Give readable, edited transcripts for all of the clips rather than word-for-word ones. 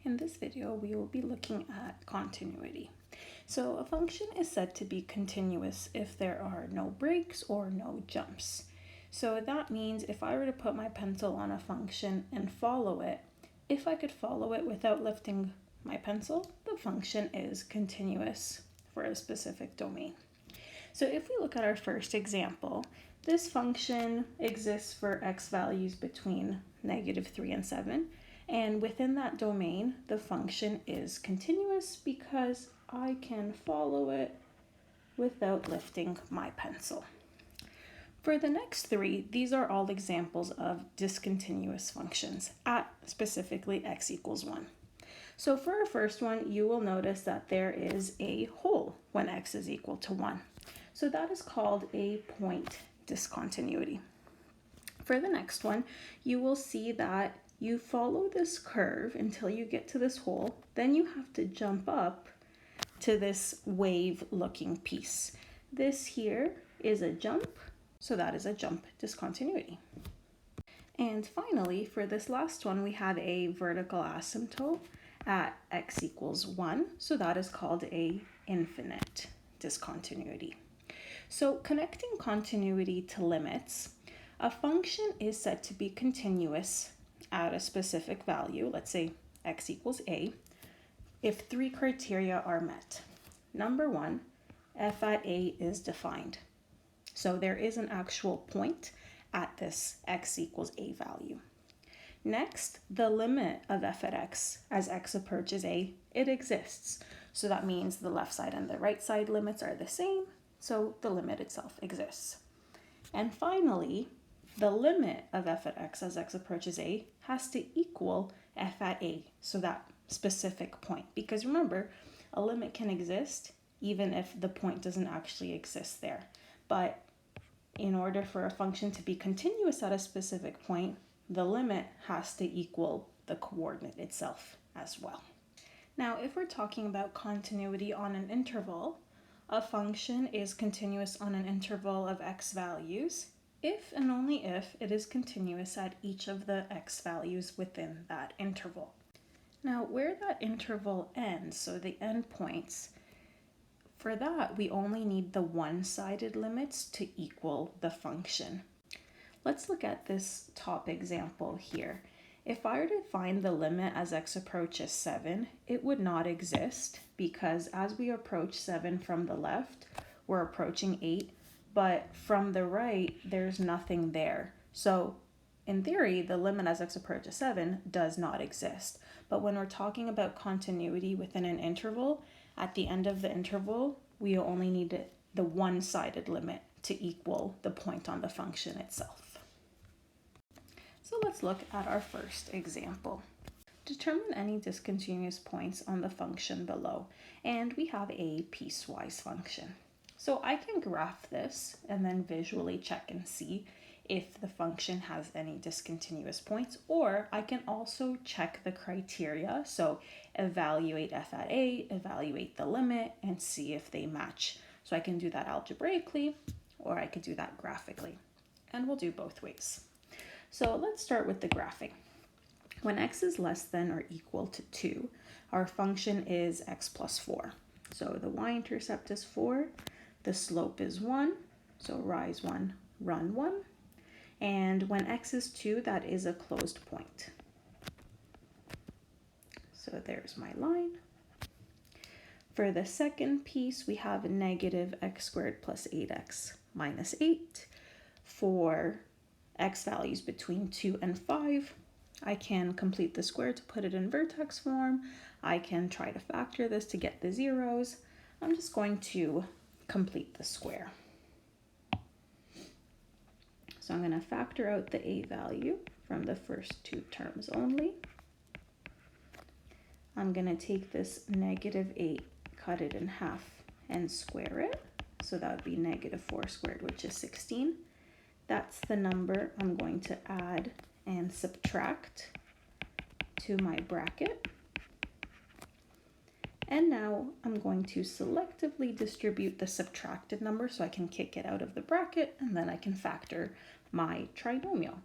In this video, we will be looking at continuity. So a function is said to be continuous if there are no breaks or no jumps. So that means if I were to put my pencil on a function and follow it, if I could follow it without lifting my pencil, the function is continuous for a specific domain. So if we look at our first example, this function exists for x values between -3 and 7. And within that domain, the function is continuous because I can follow it without lifting my pencil. For the next three, these are all examples of discontinuous functions at specifically x equals 1. So for our first one, you will notice that there is a hole when x is equal to 1. So that is called a point discontinuity. For the next one, you will see that you follow this curve until you get to this hole, then you have to jump up to this wave looking piece. This here is a jump, so that is a jump discontinuity. And finally, for this last one, we have a vertical asymptote at x equals 1, so that is called a infinite discontinuity. So connecting continuity to limits, a function is said to be continuous at a specific value, let's say x equals a, if three criteria are met. Number one, f at a is defined. So there is an actual point at this x equals a value. Next, the limit of f at x as x approaches a, it exists. So that means the left side and the right side limits are the same, so the limit itself exists. And finally, the limit of f at x as x approaches a has to equal f at a, so that specific point. Because remember, a limit can exist even if the point doesn't actually exist there. But in order for a function to be continuous at a specific point, the limit has to equal the coordinate itself as well. Now, if we're talking about continuity on an interval, a function is continuous on an interval of x values if and only if it is continuous at each of the x values within that interval. Now, where that interval ends, so the endpoints, for that we only need the one-sided limits to equal the function. Let's look at this top example here. If I were to find the limit as x approaches 7, it would not exist because as we approach 7 from the left, we're approaching 8, but from the right, there's nothing there. So in theory, the limit as x approaches 7 does not exist. But when we're talking about continuity within an interval, at the end of the interval, we only need the one-sided limit to equal the point on the function itself. So let's look at our first example. Determine any discontinuous points on the function below, and we have a piecewise function. So I can graph this and then visually check and see if the function has any discontinuous points, or I can also check the criteria, so evaluate f at a, evaluate the limit, and see if they match. So I can do that algebraically, or I could do that graphically, and we'll do both ways. So let's start with the graphing. When x is less than or equal to 2, our function is x plus 4. So the y-intercept is 4, the slope is 1, so rise 1, run 1. And when x is 2, that is a closed point. So there's my line. For the second piece, we have negative x squared plus 8x minus 8. For x values between 2 and 5, I can complete the square to put it in vertex form. I can try to factor this to get the zeros. I'm just going to complete the square. So I'm going to factor out the a value from the first two terms only. I'm going to take this negative 8, cut it in half, and square it. So that would be negative 4 squared, which is 16. That's the number I'm going to add and subtract to my bracket. And now I'm going to selectively distribute the subtracted number so I can kick it out of the bracket, and then I can factor my trinomial.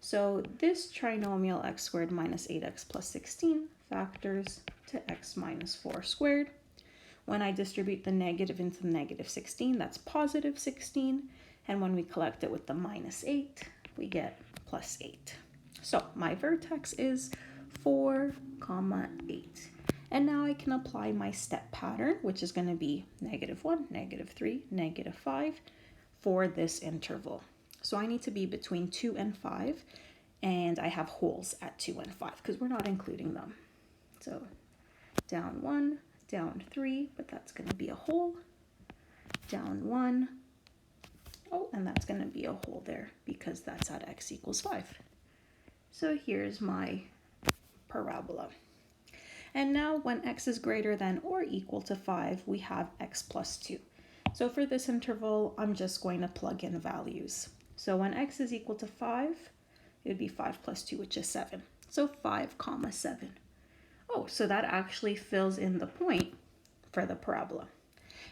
So this trinomial x squared minus 8x plus 16 factors to x minus 4 squared. When I distribute the negative into the negative 16, that's positive 16. And when we collect it with the minus 8, we get plus 8. So my vertex is 4, 8. And now I can apply my step pattern, which is going to be -1, -3, -5 for this interval. So I need to be between 2 and 5, and I have holes at 2 and 5 because we're not including them. So down 1, down 3, but that's going to be a hole, down 1, oh, and that's going to be a hole there because that's at x equals 5. So here's my parabola. And now when x is greater than or equal to 5, we have x plus 2. So for this interval, I'm just going to plug in values. So when x is equal to 5, it would be 5 plus 2, which is 7. So 5, 7. Oh, so that actually fills in the point for the parabola.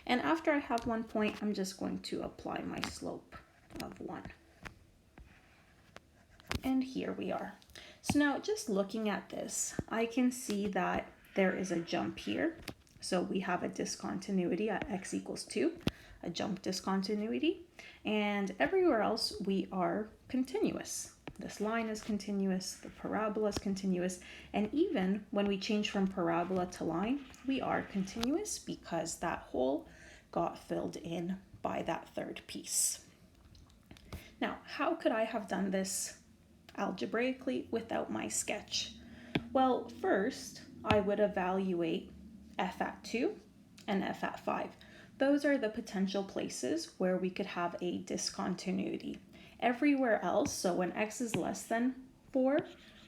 And after I have one point, I'm just going to apply my slope of 1. And here we are. So now just looking at this, I can see that there is a jump here. So we have a discontinuity at x equals 2, a jump discontinuity. And everywhere else we are continuous. This line is continuous, the parabola is continuous, and even when we change from parabola to line, we are continuous because that hole got filled in by that third piece. Now, how could I have done this algebraically without my sketch? Well, first, I would evaluate f at 2 and f at 5. Those are the potential places where we could have a discontinuity. Everywhere else, so when x is less than 4,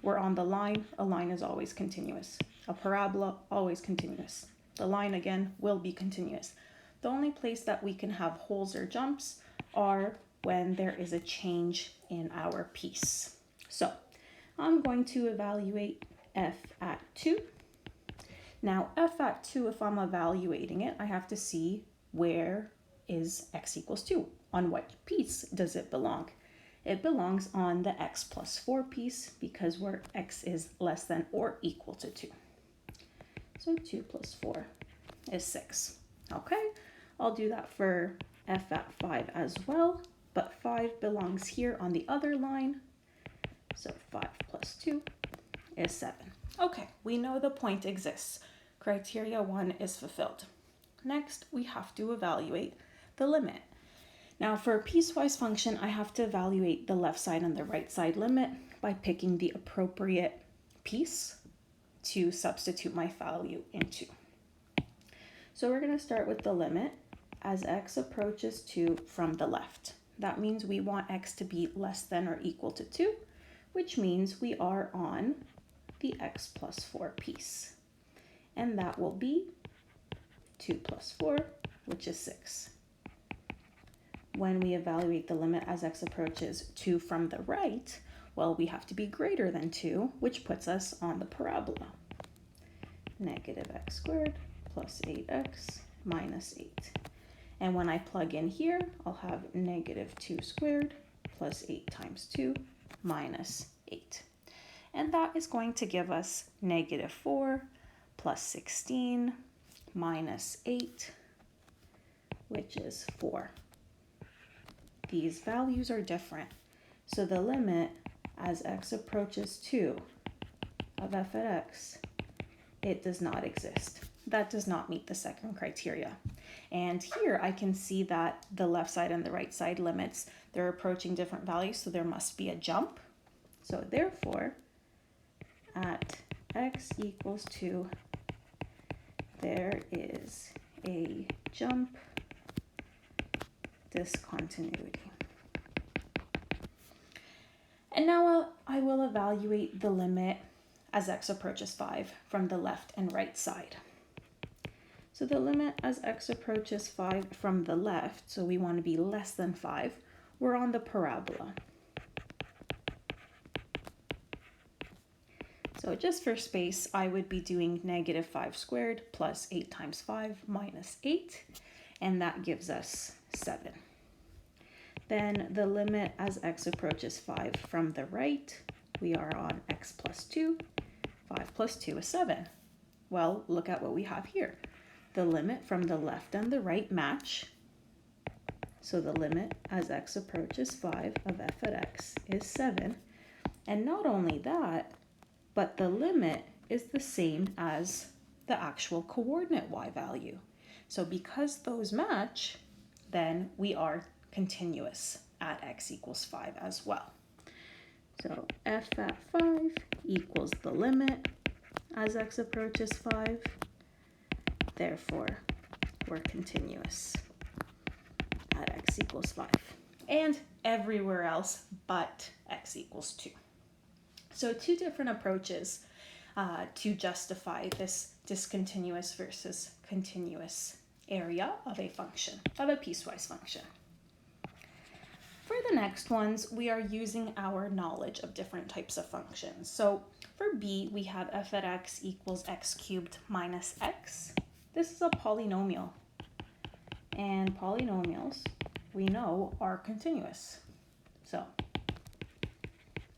we're on the line. A line is always continuous. A parabola, always continuous. The line, again, will be continuous. The only place that we can have holes or jumps are when there is a change in our piece. So I'm going to evaluate f at 2. Now f at 2, if I'm evaluating it, I have to see where is x equals 2. On what piece does it belong? It belongs on the x plus 4 piece because where x is less than or equal to 2. So 2 plus 4 is 6. Okay, I'll do that for f at 5 as well, but 5 belongs here on the other line. So 5 plus 2 is 7. Okay, we know the point exists. Criteria 1 is fulfilled. Next, we have to evaluate the limit. Now for a piecewise function, I have to evaluate the left side and the right side limit by picking the appropriate piece to substitute my value into. So we're going to start with the limit as x approaches 2 from the left. That means we want x to be less than or equal to 2, which means we are on the x plus 4 piece. And that will be 2 plus 4, which is 6. When we evaluate the limit as x approaches 2 from the right, well, we have to be greater than 2, which puts us on the parabola. Negative x squared plus 8x minus 8. And when I plug in here, I'll have negative 2 squared plus 8 times 2 minus 8. And that is going to give us negative 4 plus 16 minus 8, which is 4. These values are different. So the limit as x approaches 2 of f at x, it does not exist. That does not meet the second criteria. And here I can see that the left side and the right side limits, they're approaching different values, so there must be a jump. So therefore, at x equals 2, there is a jump discontinuity. And now I will evaluate the limit as x approaches 5 from the left and right side. So the limit as x approaches 5 from the left, so we want to be less than 5, we're on the parabola. So just for space, I would be doing negative 5 squared plus 8 times 5 minus 8, and that gives us 7. Then the limit as x approaches 5 from the right, we are on x plus 2 5 plus 2 is 7. Well, look at what we have here. The limit from the left and the right match. So the limit as x approaches 5 of f at x is 7. And not only that, but the limit is the same as the actual coordinate y value. So because those match, then we are continuous at x equals 5 as well. So f at 5 equals the limit as x approaches 5. Therefore, we're continuous at x equals 5. And everywhere else but x equals 2. So two different approaches to justify this discontinuous versus continuous area of a function, of a piecewise function. For the next ones, we are using our knowledge of different types of functions. So for b, we have f at x equals x cubed minus x. This is a polynomial. And polynomials, we know, are continuous. So,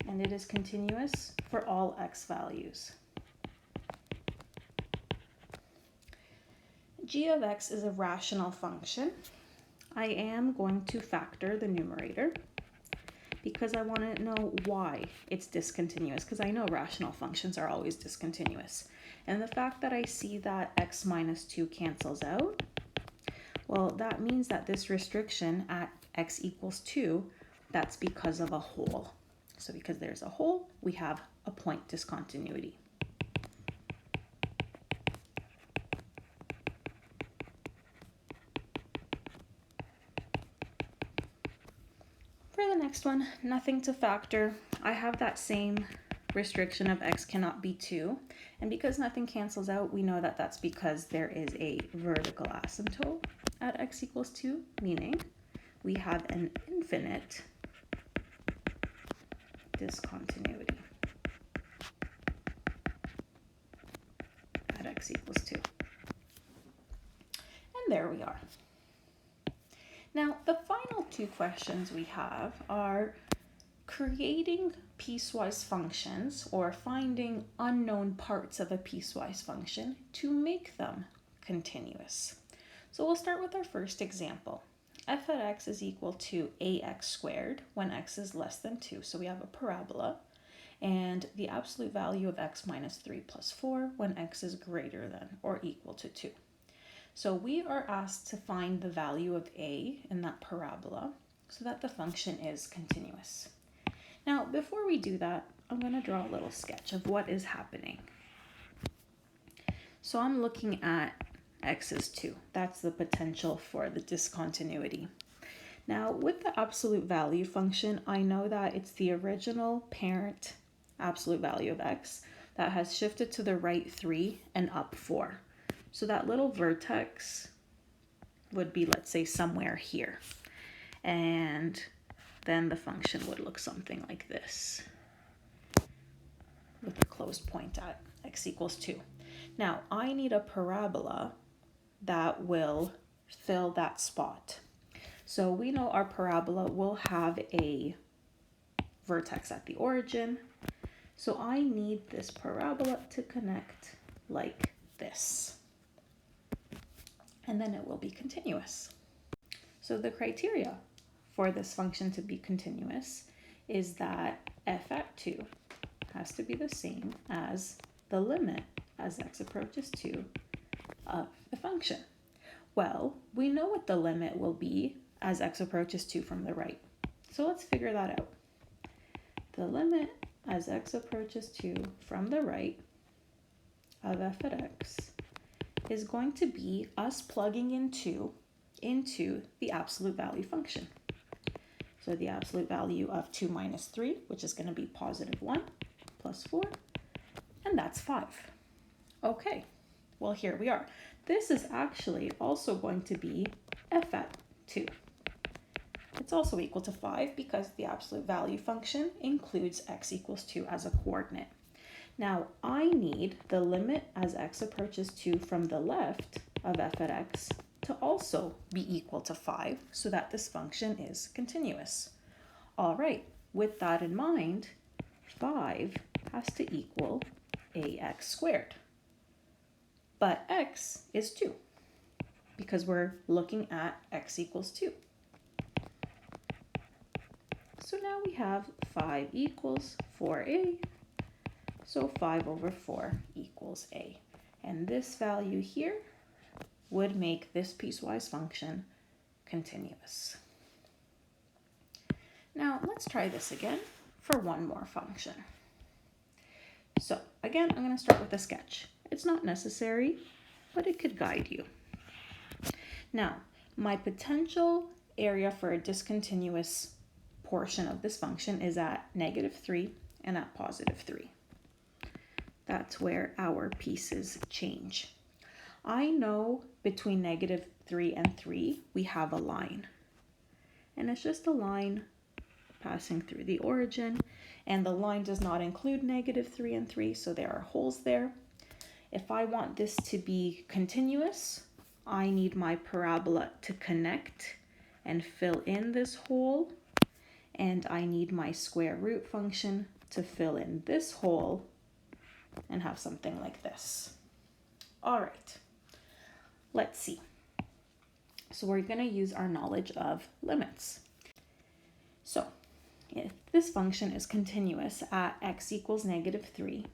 and it is continuous for all x values. G of x is a rational function. I am going to factor the numerator because I want to know why it's discontinuous, because I know rational functions are always discontinuous. And the fact that I see that x minus 2 cancels out, well, that means that this restriction at x equals 2, that's because of a hole. So because there's a hole, we have a point discontinuity. For the next one, nothing to factor. I have that same restriction of x cannot be 2. And because nothing cancels out, we know that that's because there is a vertical asymptote at x equals 2, meaning we have an infinite discontinuity at x equals 2. And there we are. Now, the final two questions we have are creating piecewise functions or finding unknown parts of a piecewise function to make them continuous. So we'll start with our first example. F at x is equal to ax squared when x is less than 2. So we have a parabola, and the absolute value of x minus 3 plus 4 when x is greater than or equal to 2. So we are asked to find the value of a in that parabola so that the function is continuous. Now, before we do that, I'm going to draw a little sketch of what is happening. So I'm looking at x is 2. That's the potential for the discontinuity. Now, with the absolute value function, I know that it's the original parent absolute value of x that has shifted to the right 3 and up 4. So that little vertex would be, let's say, somewhere here. And then the function would look something like this, with a closed point at x equals 2. Now, I need a parabola that will fill that spot. So we know our parabola will have a vertex at the origin. So I need this parabola to connect like this. And then it will be continuous. So the criteria for this function to be continuous is that f at 2 has to be the same as the limit as x approaches 2 of the function. Well, we know what the limit will be as x approaches 2 from the right. So let's figure that out. The limit as x approaches 2 from the right of f at x is going to be us plugging into the absolute value function. So the absolute value of 2 minus 3, which is going to be positive 1, plus 4, and that's 5. Okay, well, here we are. This is actually also going to be f at 2. It's also equal to 5 because the absolute value function includes x equals 2 as a coordinate. Now, I need the limit as x approaches 2 from the left of f at x to also be equal to 5 so that this function is continuous. All right, with that in mind, 5 has to equal ax squared. But x is 2 because we're looking at x equals 2. So now we have 5 equals 4a. So 5 over 4 equals a. And this value here would make this piecewise function continuous. Now let's try this again for one more function. So again, I'm going to start with a sketch. It's not necessary, but it could guide you. Now, my potential area for a discontinuous portion of this function is at -3 and at +3. That's where our pieces change. I know between -3 and 3, we have a line. And it's just a line passing through the origin. And the line does not include -3 and 3, so there are holes there. If I want this to be continuous, I need my parabola to connect and fill in this hole. And I need my square root function to fill in this hole and have something like this. All right, let's see. So we're going to use our knowledge of limits. So if this function is continuous at x equals -3,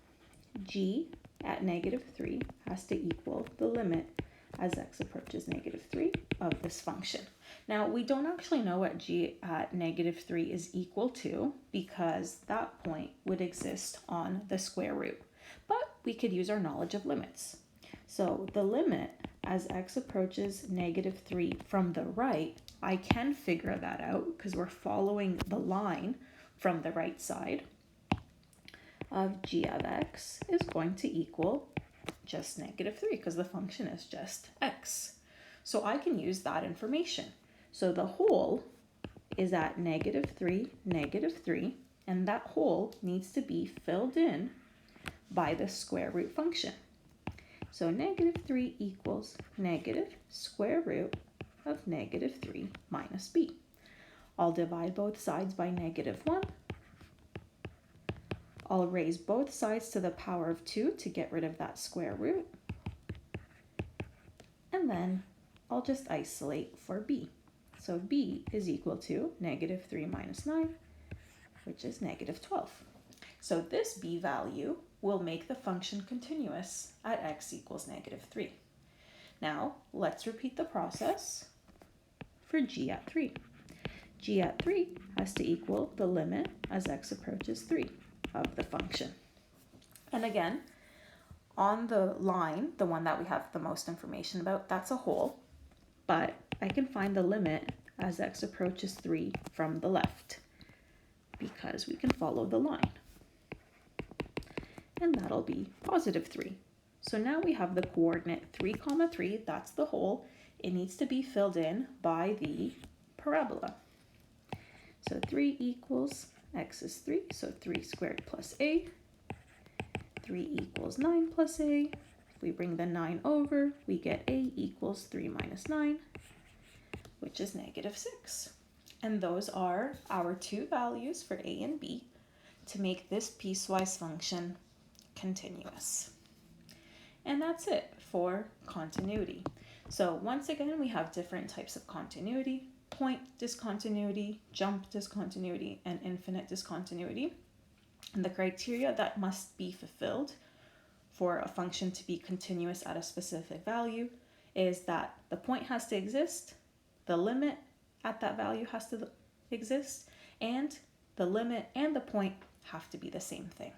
g at -3 has to equal the limit as x approaches -3 of this function. Now, we don't actually know what g at -3 is equal to because that point would exist on the square root, but we could use our knowledge of limits. So the limit as x approaches -3 from the right, I can figure that out because we're following the line from the right side of g of x is going to equal just -3 because the function is just x. So I can use that information. So the hole is at -3, -3, and that hole needs to be filled in by the square root function. So -3 equals square root of -3 minus b. I'll divide both sides by -1. I'll raise both sides to the power of 2 to get rid of that square root. And then I'll just isolate for b. So b is equal to -3 minus 9, which is -12. So this b value will make the function continuous at x equals -3. Now, let's repeat the process for g at 3. G at 3 has to equal the limit as x approaches 3 of the function. And again, on the line, the one that we have the most information about, that's a hole, but I can find the limit as x approaches 3 from the left because we can follow the line. And that'll be +3. So now we have the coordinate 3, 3, that's the hole. It needs to be filled in by the parabola. So 3 equals, x is 3, so 3 squared plus a. 3 equals 9 plus a. If we bring the 9 over, we get a equals 3 minus 9, which is -6. And those are our two values for a and b to make this piecewise function continuous. And that's it for continuity. So once again, we have different types of continuity: point discontinuity, jump discontinuity, and infinite discontinuity. And the criteria that must be fulfilled for a function to be continuous at a specific value is that the point has to exist, the limit at that value has to exist, and the limit and the point have to be the same thing.